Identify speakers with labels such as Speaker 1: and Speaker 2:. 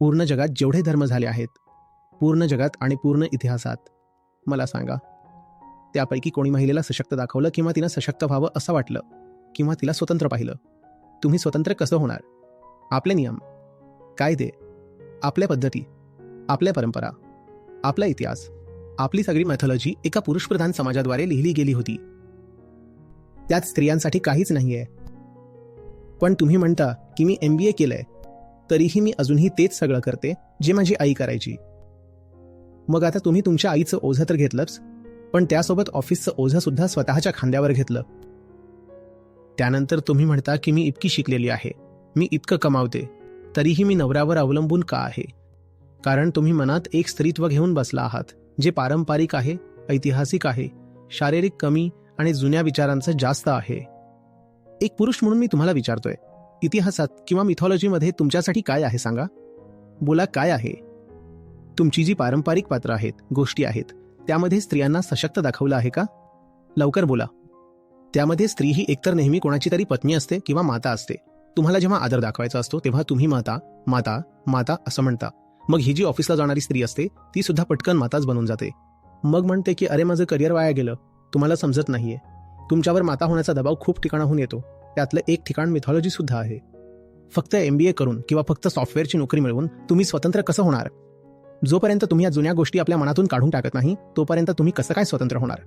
Speaker 1: पूर्ण जगात जेवढे धर्म झाले आहेत, पूर्ण जगात आणि पूर्ण इतिहासात, मला सांगा, त्यापैकी कोणी महिलेला सशक्त दाखवलं किंवा तिनं सशक्त व्हावं असं वाटलं किंवा तिला स्वतंत्र पाहिलं? तुम्ही स्वतंत्र कसं होणार? आपले नियम, कायदे, आपल्या पद्धती, आपल्या परंपरा, आपला इतिहास, आपली सगळी मॅथॉलॉजी एका पुरुषप्रधान समाजाद्वारे लिहिली गेली होती. त्यात स्त्रियांसाठी काहीच नाहीये. पण तुम्ही म्हणता की मी MBA केलंय, तरीही मी अजूनही तेच सगळं करते जे माझी आई करायची. मग आता तुम्ही तुमच्या आईचं ओझं तर घेतलंच, पण त्यासोबत ऑफिसचं ओझं सुद्धा स्वतःच्या खांद्यावर घेतलं. त्यानंतर तुम्ही म्हणता की मी इतकी शिकलेली आहे, मी इतकं कमावते, तरीही मी नवऱ्यावर अवलंबून का आहे? कारण तुम्ही मनात एक स्त्रीत्व घेऊन बसला आहात जे पारंपरिक आहे, ऐतिहासिक आहे, शारीरिक कमी आणि जुन्या विचारांचं जास्त आहे. एक पुरुष म्हणून मी तुम्हाला विचारतोय, इतिहासात किंवा मिथॉलॉजीमध्ये तुमच्यासाठी काय आहे सांगा? बोला, काय आहे? तुमची जी पारंपरिक पात्र आहेत, गोष्टी आहेत, त्यामध्ये स्त्रियांना सशक्त दाखवलं आहे का? लवकर बोला. त्यामध्ये स्त्री ही एकतर नेहमी कोणाची तरी पत्नी असते किंवा माता असते. तुम्हाला जेव्हा आदर दाखवायचा असतो तेव्हा तुम्ही माता माता माता असं म्हणता. मग ही जी ऑफिसला जाणारी स्त्री असते ती सुद्धा पटकन माताच बनून जाते. मग म्हणते की अरे माझं करिअर वाया गेलं. तुम्हाला समजत नाहीये, तुमच्यावर माता होण्याचा दबाव खूप ठिकाणाहून येतो. त्यातलं एक ठिकाण मिथॉलॉजी सुद्धा आहे. फक्त MBA करून किंवा फक्त सॉफ्टवेअरची नोकरी मिळवून तुम्ही स्वतंत्र कसं होणार? जोपर्यंत तुम्ही या जुन्या गोष्टी आपल्या मनातून काढून टाकत नाही तोपर्यंत तुम्ही कसं काय स्वतंत्र होणार?